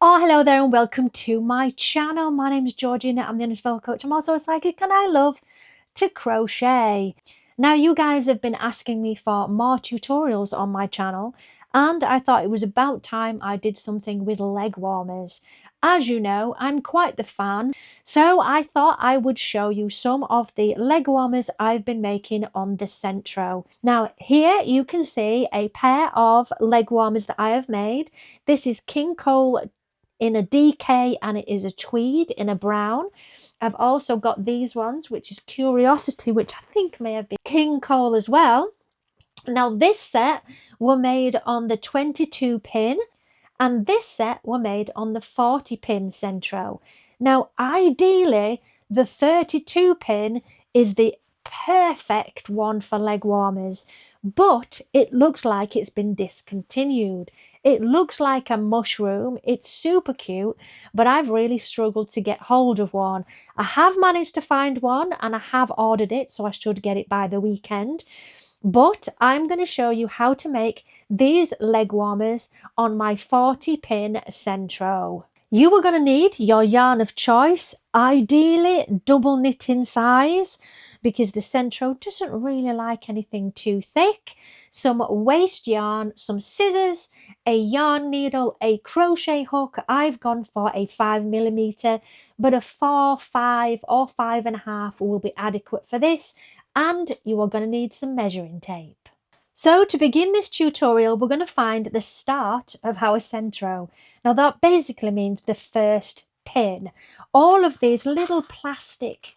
Oh, hello there and welcome to my channel. My name is Georgina. I'm the Honest Coach. I'm also a psychic and I love to crochet. Now, you guys have been asking me for more tutorials on my channel, and I thought it was about time I did something with leg warmers. As you know, I'm quite the fan, so I thought I would show you some of the leg warmers I've been making on the Sentro. Now, here you can see a pair of leg warmers that I have made. This is King Cole in a DK and it is a tweed in a brown. I've also got these ones, which is Curiosity, which I think may have been King Cole as well. Now this set were made on the 22 pin and this set were made on the 40 pin Sentro. Now ideally the 32 pin is the perfect one for leg warmers, but it looks like it's been discontinued. It looks like a mushroom. It's super cute, but I've really struggled to get hold of one. I have managed to find one and I have ordered it, so I should get it by the weekend. But I'm going to show you how to make these leg warmers on my 40 pin Sentro. You are going to need your yarn of choice, ideally double knit in size, because the Sentro doesn't really like anything too thick, some waste yarn, some scissors, a yarn needle, a crochet hook. I've gone for a 5mm, but a 4, 5 or 5.5 will be adequate for this, and you are going to need some measuring tape. So to begin this tutorial, we're going to find the start of our Sentro. Now that basically means the first pin. All of these little plastic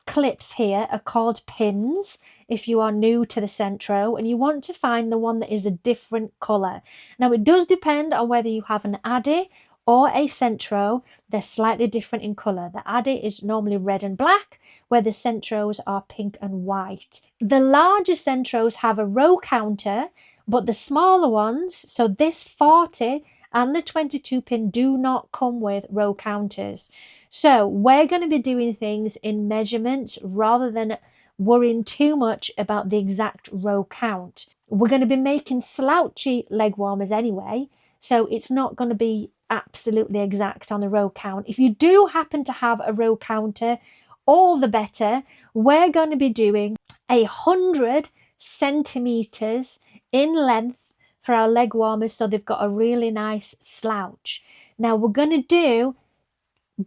clips here are called pins if you are new to the Sentro and you want to find the one that is a different colour. Now it does depend on whether you have an Addi or a Sentro. They're slightly different in colour. The Addi is normally red and black, where the Sentros are pink and white. The larger Sentros have a row counter, but the smaller ones, so this 40 and the 22 pin, do not come with row counters. So we're going to be doing things in measurements rather than worrying too much about the exact row count. We're going to be making slouchy leg warmers anyway, so it's not going to be absolutely exact on the row count. If you do happen to have a row counter, all the better. We're going to be doing 100 centimeters in length for our leg warmers, so they've got a really nice slouch. Now we're going to do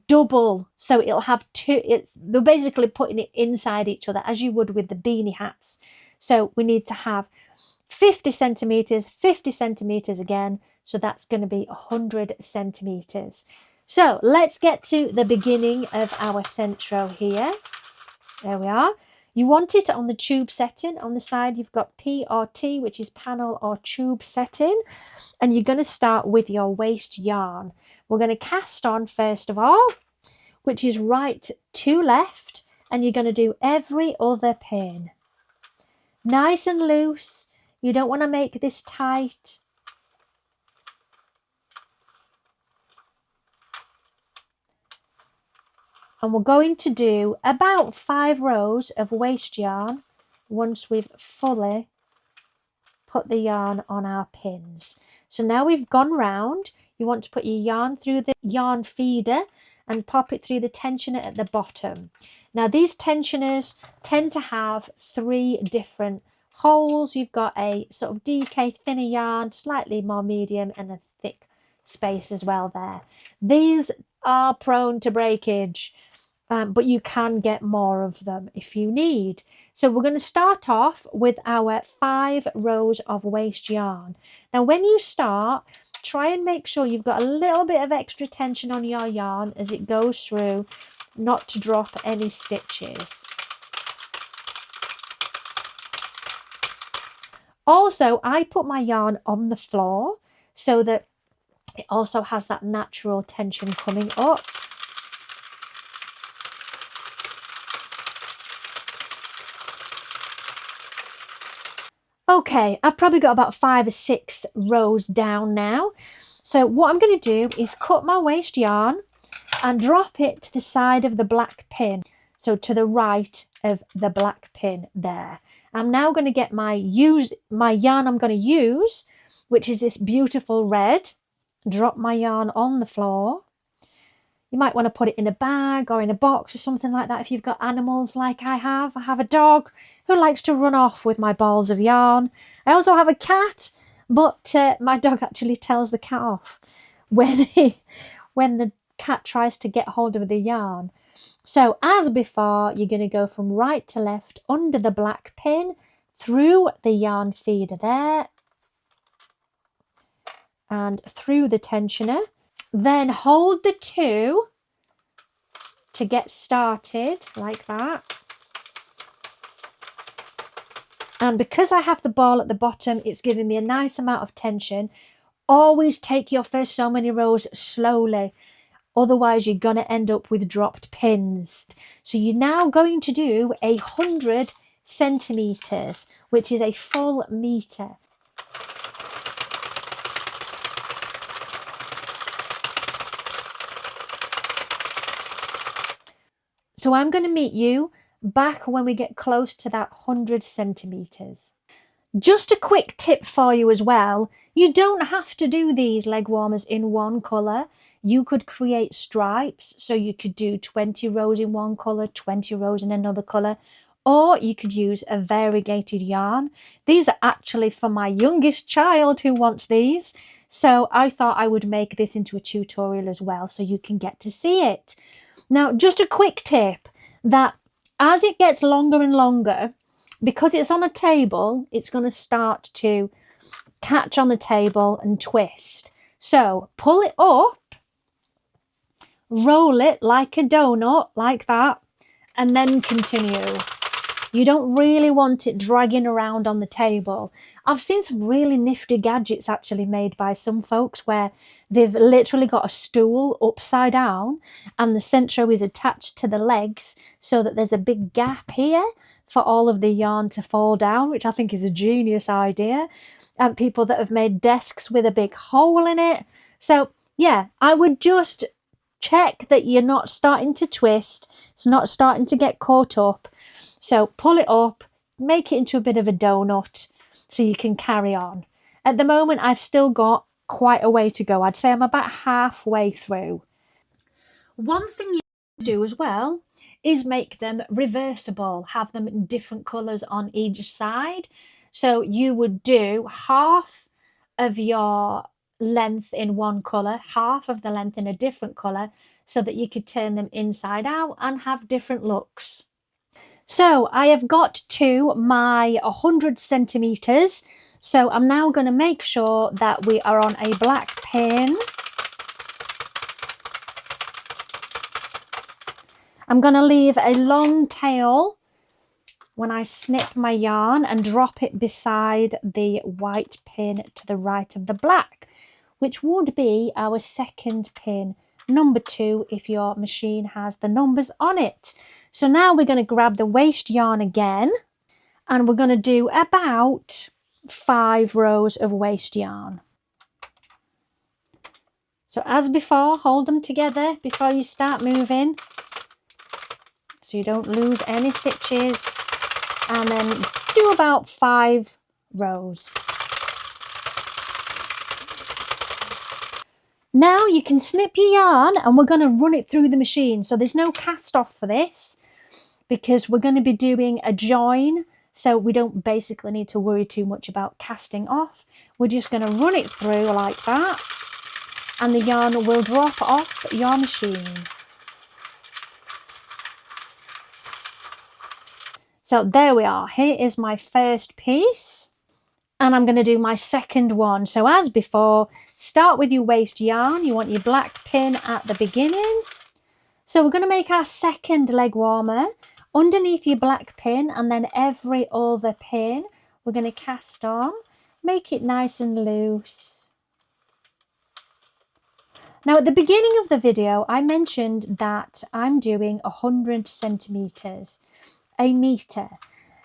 double, so it'll have two. We're basically putting it inside each other as you would with the beanie hats. So we need to have 50 centimeters, 50 centimeters again, so that's going to be 100 centimeters. So let's get to the beginning of our Sentro here. There we are. You want it on the tube setting. On the side you've got P or T, which is panel or tube setting, and you're going to start with your waste yarn. We're going to cast on first of all, which is right to left, and you're going to do every other pin. Nice and loose. You don't want to make this tight. And we're going to do about 5 rows of waste yarn once we've fully put the yarn on our pins. So now we've gone round, you want to put your yarn through the yarn feeder and pop it through the tensioner at the bottom. Now these tensioners tend to have 3 different holes. You've got a sort of DK thinner yarn, slightly more medium, and a thick space as well there. These are prone to breakage, but you can get more of them if you need. So we're going to start off with our 5 rows of waste yarn. Now when you start, try and make sure you've got a little bit of extra tension on your yarn as it goes through, not to drop any stitches. Also, I put my yarn on the floor so that it also has that natural tension coming up. Okay, I've probably got about 5 or 6 rows down now. So what I'm going to do is cut my waste yarn and drop it to the side of the black pin. So to the right of the black pin there. I'm now going to get my yarn I'm going to use, which is this beautiful red. drop my yarn on the floor. You might want to put it in a bag or in a box or something like that if you've got animals like I have. I have a dog who likes to run off with my balls of yarn. I also have a cat, but my dog actually tells the cat off when the cat tries to get hold of the yarn. So as before, you're going to go from right to left under the black pin, through the yarn feeder there, and through the tensioner. Then hold the 2 to get started, like that. And because I have the ball at the bottom, it's giving me a nice amount of tension. Always take your first so many rows slowly, otherwise you're going to end up with dropped pins. So you're now going to do 100 centimeters, which is a full meter. So I'm going to meet you back when we get close to that 100 centimeters. Just a quick tip for you as well. You don't have to do these leg warmers in one colour. You could create stripes. So you could do 20 rows in one colour, 20 rows in another colour. Or you could use a variegated yarn. These are actually for my youngest child who wants these. So I thought I would make this into a tutorial as well so you can get to see it. Now, just a quick tip that as it gets longer and longer, because it's on a table, it's going to start to catch on the table and twist. So pull it up, roll it like a donut, like that, and then continue. You don't really want it dragging around on the table. I've seen some really nifty gadgets actually made by some folks where they've literally got a stool upside down and the Sentro is attached to the legs so that there's a big gap here for all of the yarn to fall down, which I think is a genius idea. And people that have made desks with a big hole in it. So yeah, I would just check that you're not starting to twist. It's not starting to get caught up. So pull it up, make it into a bit of a donut so you can carry on. At the moment, I've still got quite a way to go. I'd say I'm about halfway through. One thing you can do as well is make them reversible, have them in different colours on each side. So you would do half of your length in one colour, half of the length in a different colour, so that you could turn them inside out and have different looks. So I have got to my 100 centimeters. So I'm now going to make sure that we are on a black pin. I'm going to leave a long tail when I snip my yarn and drop it beside the white pin to the right of the black, which would be our second pin, number 2, if your machine has the numbers on it. So now we're going to grab the waste yarn again, and we're going to do about 5 rows of waste yarn. So as before, hold them together before you start moving so you don't lose any stitches, and then do about 5 rows. Now you can snip your yarn and we're going to run it through the machine. So there's no cast off for this because we're going to be doing a join. So we don't basically need to worry too much about casting off. We're just going to run it through like that and the yarn will drop off your machine. So there we are. Here is my first piece. And I'm going to do my second one. So as before, start with your waste yarn. You want your black pin at the beginning. So we're going to make our second leg warmer underneath your black pin, and then every other pin we're going to cast on. Make it nice and loose. Now at the beginning of the video, I mentioned that I'm doing 100 centimeters, a meter.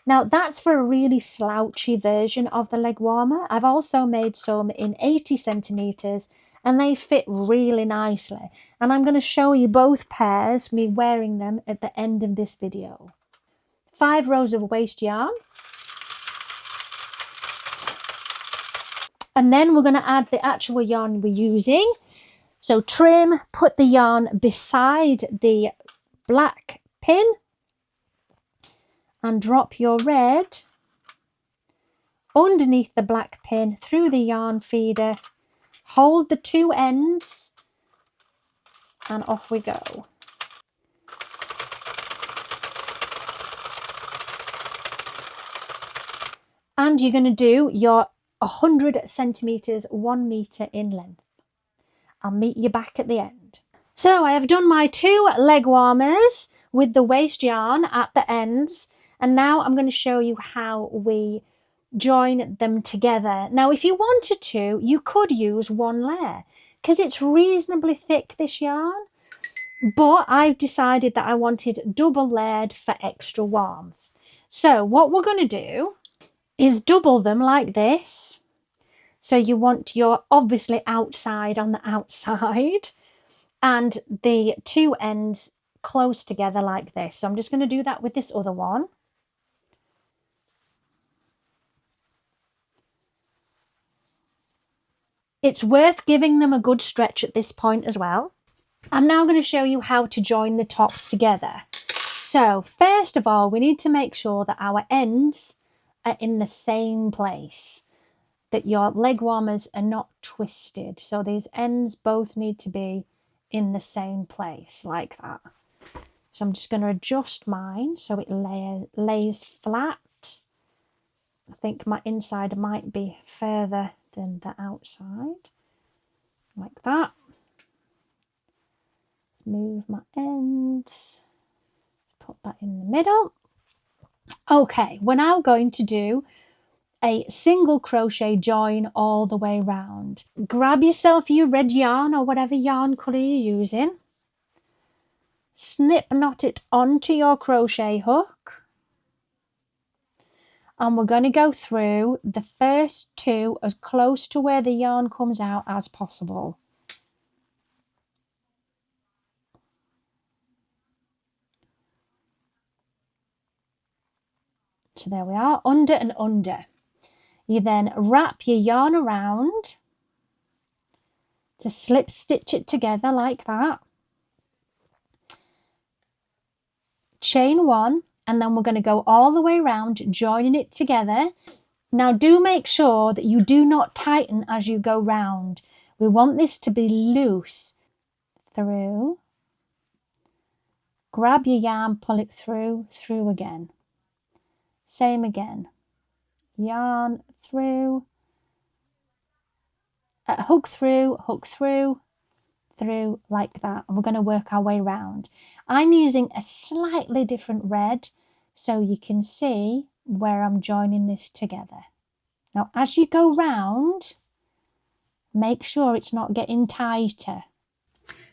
Now that's for a really slouchy version of the leg warmer. I've also made some in 80 centimeters and they fit really nicely. And I'm going to show you both pairs, me wearing them at the end of this video. 5 rows of waste yarn. And then we're going to add the actual yarn we're using. So trim, put the yarn beside the black pin and drop your red underneath the black pin through the yarn feeder. Hold the two ends and off we go. And you're going to do your 100 centimetres, 1 metre in length. I'll meet you back at the end. So I have done my 2 leg warmers with the waste yarn at the ends, and now I'm going to show you how we join them together. Now if you wanted to, you could use 1 layer because it's reasonably thick, this yarn, but I've decided that I wanted double layered for extra warmth. So what we're going to do is double them like this. So you want your obviously outside on the outside and the 2 ends close together like this. So I'm just going to do that with this other one. It's worth giving them a good stretch at this point as well. I'm now going to show you how to join the tops together. So first of all, we need to make sure that our ends are in the same place, that your leg warmers are not twisted. So these ends both need to be in the same place like that. So I'm just going to adjust mine so it lays flat. I think my inside might be further than the outside, like that. Move my ends, put that in the middle. Okay, we're now going to do a single crochet join all the way round. Grab yourself your red yarn or whatever yarn colour you're using. Snip knot it onto your crochet hook. And we're going to go through the first 2 as close to where the yarn comes out as possible. So there we are, under and under. You then wrap your yarn around to slip stitch it together like that. Chain 1, and then we're going to go all the way around, joining it together. Now do make sure that you do not tighten as you go round. We want this to be loose. Through. Grab your yarn, pull it through, through again. Same again. Yarn through. Hook through, through like that. And we're going to work our way round. I'm using a slightly different red so you can see where I'm joining this together. Now as you go round, make sure it's not getting tighter.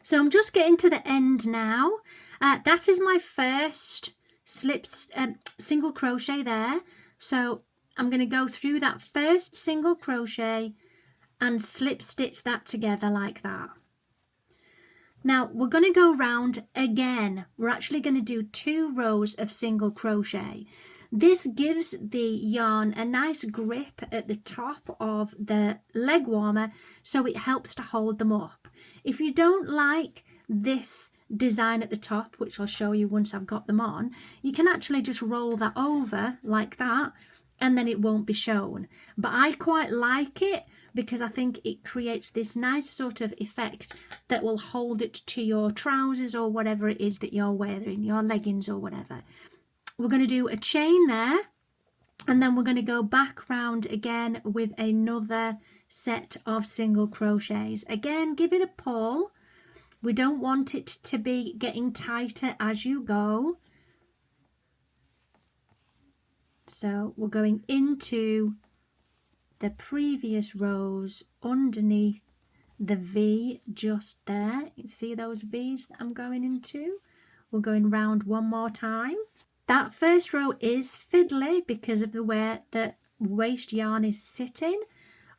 So I'm just getting to the end now. That is my first single crochet there. So I'm going to go through that first single crochet and slip stitch that together like that. Now we're going to go round again. We're actually going to do 2 rows of single crochet. This gives the yarn a nice grip at the top of the leg warmer, so it helps to hold them up. If you don't like this design at the top, which I'll show you once I've got them on, you can actually just roll that over like that and then it won't be shown. But I quite like it because I think it creates this nice sort of effect that will hold it to your trousers or whatever it is that you're wearing, your leggings or whatever. We're going to do a chain there, and then we're going to go back round again with another set of single crochets. Again, give it a pull. We don't want it to be getting tighter as you go. So we're going into the previous rows underneath the V just there. You see those V's that I'm going into? We're going round one more time. That first row is fiddly because of the way the waste yarn is sitting,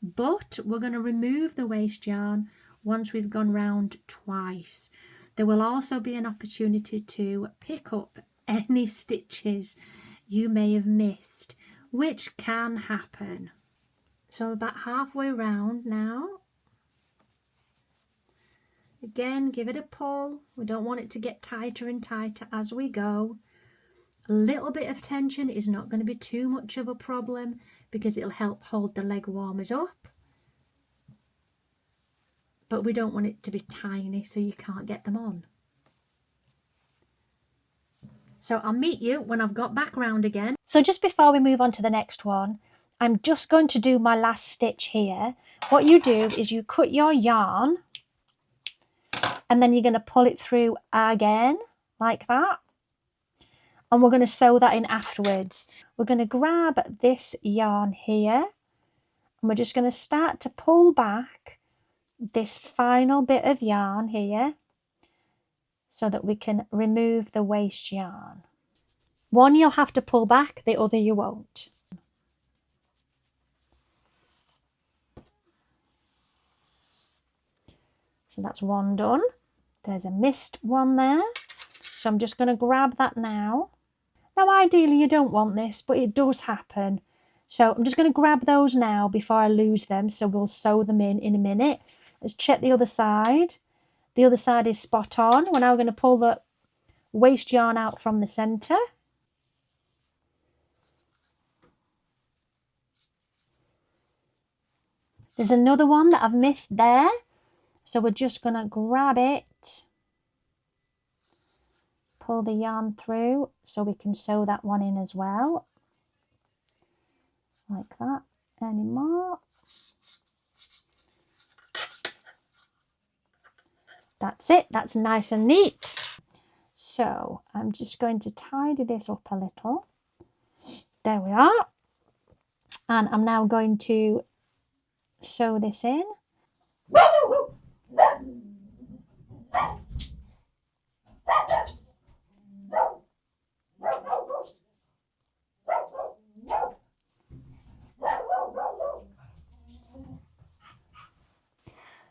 but we're going to remove the waste yarn once we've gone round twice. There will also be an opportunity to pick up any stitches you may have missed, which can happen. So about halfway round now. Again, give it a pull. We don't want it to get tighter and tighter as we go. A little bit of tension is not going to be too much of a problem because it'll help hold the leg warmers up. But we don't want it to be tiny so you can't get them on. So I'll meet you when I've got back round again. So just before we move on to the next one, I'm just going to do my last stitch here. What you do is you cut your yarn and then you're going to pull it through again like that. And we're going to sew that in afterwards. We're going to grab this yarn here and we're just going to start to pull back this final bit of yarn here so that we can remove the waste yarn. One you'll have to pull back, the other you won't. So that's one done. There's a missed one there. So I'm just going to grab that now. Now ideally you don't want this, but it does happen. So I'm just going to grab those now before I lose them. So we'll sew them in a minute. Let's check the other side. The other side is spot on. We're now going to pull the waste yarn out from the centre. There's another one that I've missed there. So we're just going to grab it, pull the yarn through so we can sew that one in as well. Like that. Any more? That's it. That's nice and neat. So I'm just going to tidy this up a little. There we are. And I'm now going to sew this in.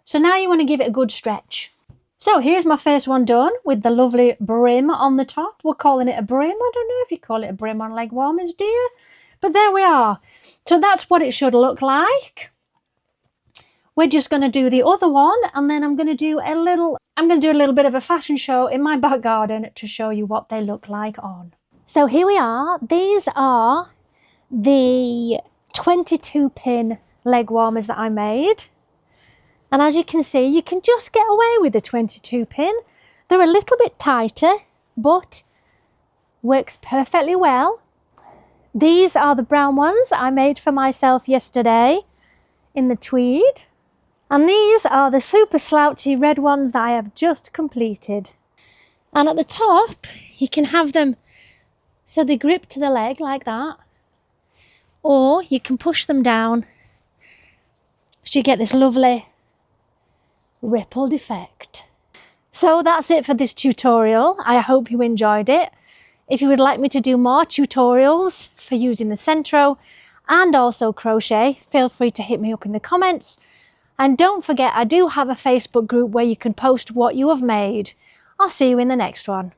So now you want to give it a good stretch. So here's my first one done with the lovely brim on the top. We're calling it a brim. I don't know if you call it a brim on leg warmers, do you? But there we are. So that's what it should look like. We're just going to do the other one and then I'm going to do a little bit of a fashion show in my back garden to show you what they look like on. So here we are. These are the 22 pin leg warmers that I made. And as you can see, you can just get away with the 22 pin. They're a little bit tighter, but works perfectly well. These are the brown ones I made for myself yesterday in the tweed. And these are the super slouchy red ones that I have just completed. And at the top, you can have them so they grip to the leg like that. Or you can push them down so you get this lovely rippled effect. So that's it for this tutorial. I hope you enjoyed it. If you would like me to do more tutorials for using the Sentro and also crochet, feel free to hit me up in the comments. And don't forget, I do have a Facebook group where you can post what you have made. I'll see you in the next one.